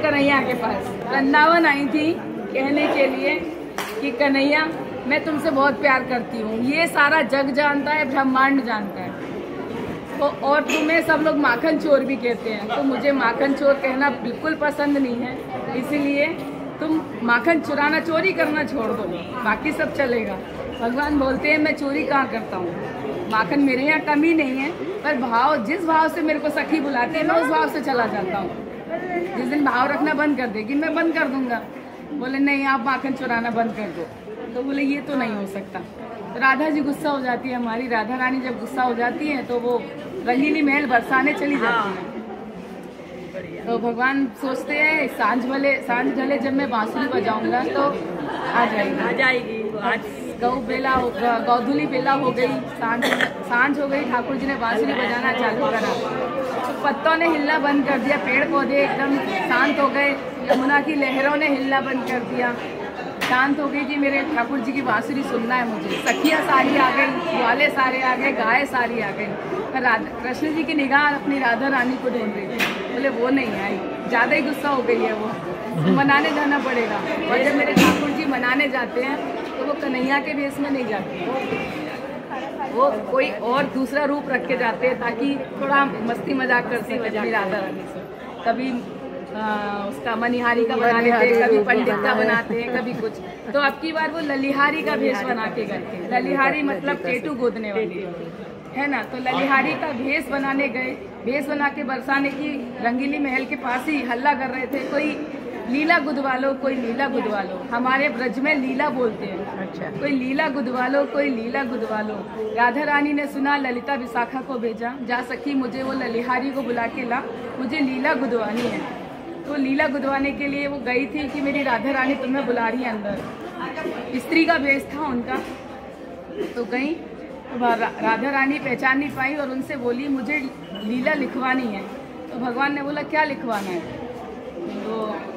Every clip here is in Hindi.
कन्हैया के पास वृंदावन आई थी कहने के लिए कि कन्हैया मैं तुमसे बहुत प्यार करती हूँ, ये सारा जग जानता है, ब्रह्मांड जानता है तो, और तुम्हें सब लोग माखन चोर भी कहते हैं, तो मुझे माखन चोर कहना बिल्कुल पसंद नहीं है, इसीलिए तुम माखन चुराना चोरी करना छोड़ दो, बाकी सब चलेगा। भगवान बोलते हैं मैं चोरी कहाँ करता हूँ, माखन मेरे यहाँ कमी नहीं है, पर भाव जिस भाव से मेरे को सखी बुलाते हैं मैं उस भाव से चला जाता हूँ। जिस दिन भाव रखना बंद कर देगी मैं बंद कर दूंगा। बोले नहीं आप माखन चुराना बंद कर दो, तो बोले ये तो नहीं हो सकता। तो राधा जी गुस्सा हो जाती है, हमारी राधा रानी जब गुस्सा हो जाती है तो वो रंगीली महल बरसाने चली जाती है। तो भगवान सोचते हैं सांझ ढले जब मैं बांसुरी बजाऊंगा तो आ जाएगी। आज गौधुली बेला हो गई, सांझ हो गई, ठाकुर जी ने बांसुरी बजाना चालू करा, तो पत्तों ने हिलना बंद कर दिया, पेड़ पौधे एकदम शांत हो गए, यमुना की लहरों ने हिलना बंद कर दिया, शांत हो गई कि मेरे ठाकुर जी की बांसुरी सुनना है मुझे। सखियाँ सारी आ गई, ग्वाले सारे आ गए, गाय सारी आ गई, पर कृष्ण जी की निगाह अपनी राधा रानी को ढूंढ रही थी। बोले वो नहीं आई, ज़्यादा ही गुस्सा हो गई है वो, तो मनाने जाना पड़ेगा। और जब मेरे ठाकुर जी मनाने जाते हैं तो वो कन्हैया के भेष में नहीं जाते, वो कोई और दूसरा रूप रख के जाते हैं ताकि थोड़ा मस्ती मजाक कर सके अपनी राधा रानी से। कभी उसका मनिहारी का बना लेते हैं, कभी पंडित का बनाते हैं, कभी कुछ। तो अब की बार वो ललिहारी का भेष बना के गए थे। ललिहारी मतलब टेटू गोदने वाली है ना, तो ललिहारी का भेष बनाने गए, भेष बना के बरसाने की रंगीली महल के पास ही हल्ला कर रहे थे, कोई लीला गुदवालो, कोई लीला गुदवालो। हमारे ब्रज में लीला बोलते हैं, अच्छा, कोई लीला गुदवालो, कोई लीला गुदवालो। राधा रानी ने सुना, ललिता विशाखा को भेजा, जा सखी मुझे वो ललिहारी को बुला के ला, मुझे लीला गुदवानी है। तो लीला गुदवाने के लिए वो गई थी कि मेरी राधा रानी तुम्हें बुला रही है अंदर। स्त्री का भेष था उनका, तो गई, राधा रानी पहचान नहीं पाई और उनसे बोली मुझे लीला लिखवानी है। तो भगवान ने बोला क्या लिखवाना है, तो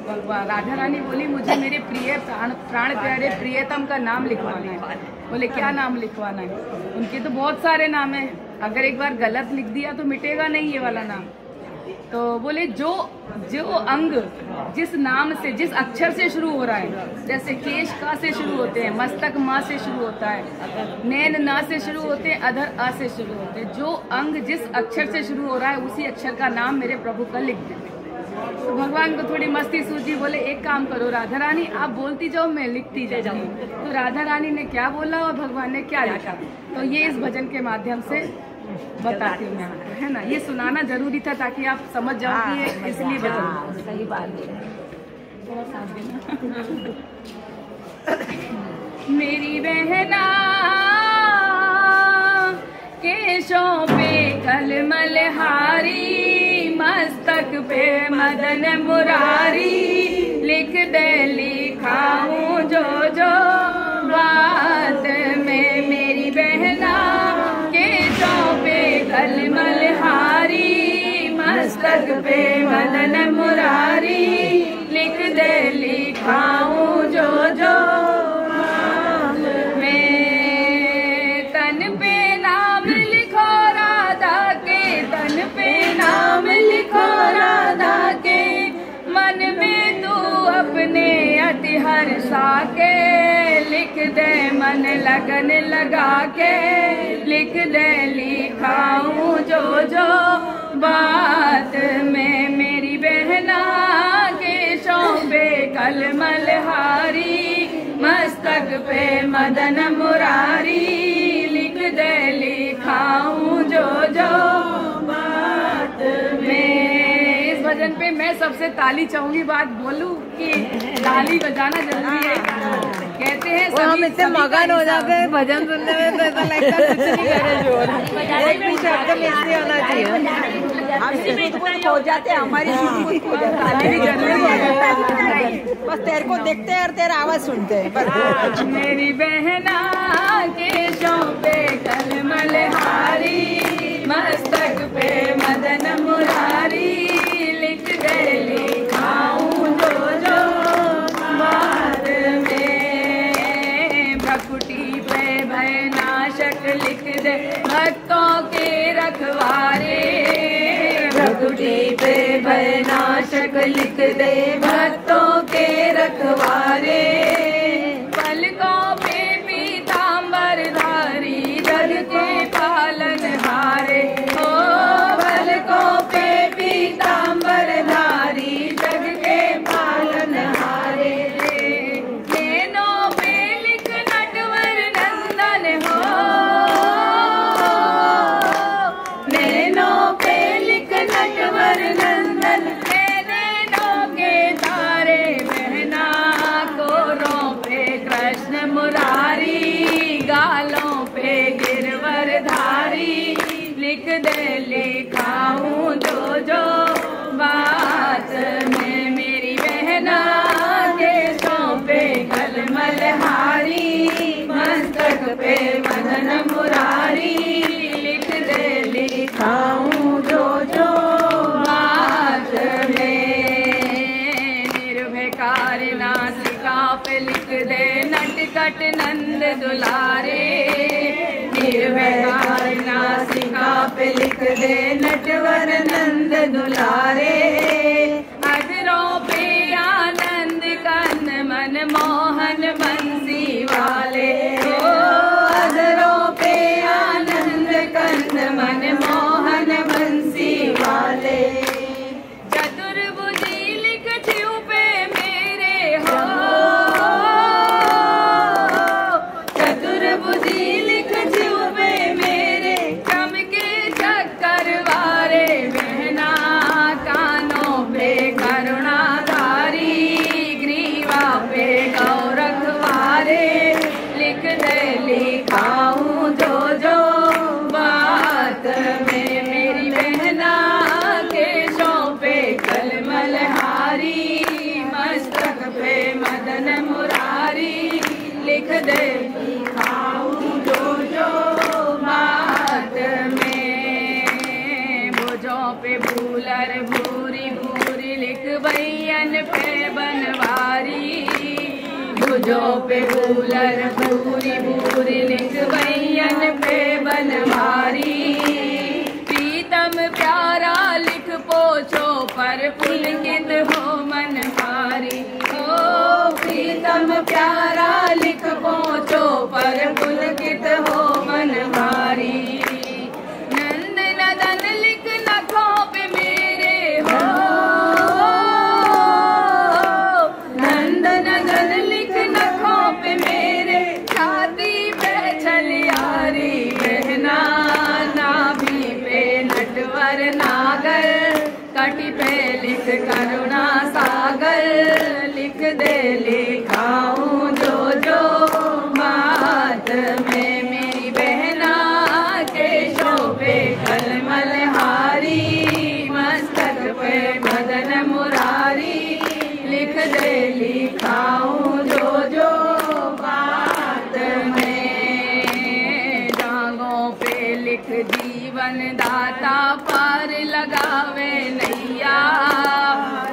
राधा रानी बोली मुझे मेरे प्रिय प्राण प्यारे प्रियतम का नाम लिखवाना है। बोले क्या नाम लिखवाना है, उनके तो बहुत सारे नाम है, अगर एक बार गलत लिख दिया तो मिटेगा नहीं ये वाला नाम। तो बोले जो अंग जिस नाम से, जिस अक्षर से शुरू हो रहा है, जैसे केश का से शुरू होते हैं, मस्तक माँ से शुरू होता है, नैन ना से शुरू होते हैं, अधर आ से शुरू होते हैं, जो अंग जिस अक्षर से शुरू हो रहा है उसी अक्षर का नाम मेरे प्रभु का लिख दे। तो भगवान को थोड़ी मस्ती सूझी, बोले एक काम करो राधा रानी आप बोलती जाओ मैं लिखती जाऊँ। तो राधा रानी ने क्या बोला और भगवान ने क्या लिखा, तो ये इस भजन के माध्यम से बताती हूँ मैं, है ना। ये सुनाना जरूरी था ताकि आप समझ जाओ कि ये इसलिए भजन। सही बात है। मेरी बहना केशों पे कलमल हारी, मस्तक पे मदन मुरारी, लिख दे लिखाऊं जो जो बात में। मेरी बहना केशों पे कलमल हारी, मस्तक पे मदन मुरारी, लिख दे लिखाऊं जो जो बात में। तन पे नाम लिखो राधा के, तन पे नाम लिखो राधा के, मन में तू अपने अति हर्षा के, लिख दे मन लगन लगा के, लिख दे लिखाऊं जो जो बात में। मेरी बहना केशों पे कलमल हारी, मस्तक पे मदन मुरारी, लिख दे लिखाऊं जो जो बात में। इस भजन पे मैं सबसे ताली चाहूंगी, बात बोलूं कि ताली बजाना जरूरी है। कहते हैं हम इतने मगन हो जाते हैं भजन सुनने में, तो ऐसा लगता है कुछ नहीं करे जोर, एक भी शब्द मिस नहीं होना चाहिए। हम हो जाते हैं, हमारी बस तेरे को देखते हैं और तेरा आवाज सुनते हैं। मेरी बहना केशों पे कलमल हारी, मस्तक पे मदन मुरारी, लिख दे लिखाऊं जो जो बात में। भकुटी पे भय नाशक लिख दे भक्तों के रखवारे, भकुटी पे भय नाशक लिख दे भक्तों के रखवारे। पलकों पे पीतांबर धारी जग के पालन हारे। ओ पलकों पे पीतांबर धारी जग के पालन हारे। नैनों पे लिख नटवर नंदन हो। नैनों पे लिख नटवर नंदन। नैनों के तारे बहना कोरों पे कृष्ण मुरारी। गालों पे गिरवर धारी लिख दे लिखाऊं जो जो बात में मेरी बहना केशों पे कलमल हारी। मस्तक पे मदन मुरारी लिख दे लिखाऊं जो जो बात में। निर्भयकार नासिका पे लिख दे नटखट नंद दुलारे। निर्भयकार नासिका पे लिख दे नटवर नंद दुलारे। अधरों पे आनंद कन मन मोहन बंसी वाले। ओ अधरों पे आनंद कन मन मोहन बंसी वाले। चतुर्भुजी लिख छिउ पे मेरे हो। चतुर्भुजी लिख छिउ पे मेरे चमके चक्कर वारे। बहना कानों पे करुणाधारी ग्रीवा पे गौरख वारे। लिख दे लिखाऊं जो जो बात में मेरी बहना केशों पे कलमल हारी। मस्तक पे मदन मुरारी लिख दे लिखाऊं जो जो बात में। भुजों पे भूलर भूरी भूरी लिख बैयन पे बनवारी। भुजों पे भूलर भूरी भूरी लिख बैयन पे बनवारी। प्रीतम प्यारा लिख पोछो पर पुलकित हो मन हारी। ओ प्रीतम प्यारा लिख पोछो पर पुलकित हो मन हारी। नंद नदन लिख नखों पे मेरे हो। नंद नदन लिख नखों पे मेरे छाती पे छलियारी। बहना नाभि पे नटवर नागर। कटी पे लिख करुणा सागर। लिख दे लिखाऊं जो जो बात में मेरी बहना केशों पे कलमल हारी। मस्तक पे मदन मुरारी लिख दे लिखाऊं जो जो बात में। जांघों पे लिख जीवन दाता पार लगावे नैया।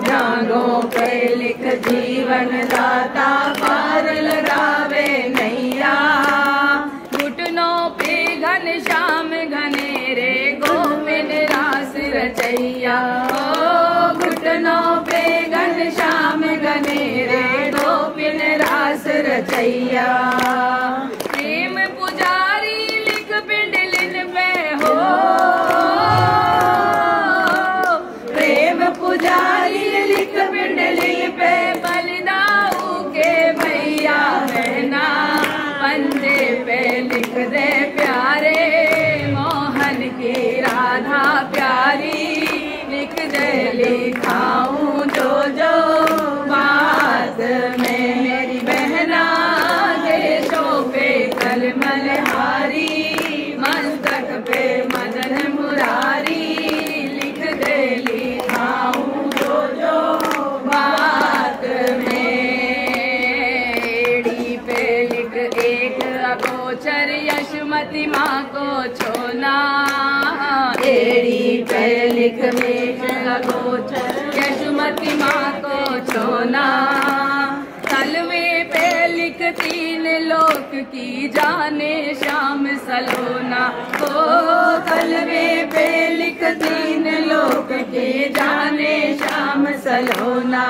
जांघों पे लिख जीवन दाता पार लगावे नैया। घुटनों पे घनश्याम घनेरे गोविंद रास रचैया। ओ घुटनों पे घनश्याम घनेरे गोविंद रास रचैया। प्रेम पुजारी लिख पिंडलिन पे हो। प्रेम पुजारी लिख पिंडलिन पे बलिदाऊ के भैया। बहना पंजे पे लिख दे प्यारे मोहन की राधा प्यारी। लिख दे लिखाऊं जो जो बात में मेरी बहना केशों पे कलमल हारी। मस्तक पे मदन मुरारी लिख दे लिखाऊं जो जो बात में। एड़ी पे लिख एक अगोचर यशमती माँ को छोना। एड़ी पे लिख एक अगोचर यशमती माँ को छोना। तलवे पे लिख तीन लोक की जाने श्याम सलोना। ओ कलवे पे लिख दीन लोक की जाने श्याम सलोना।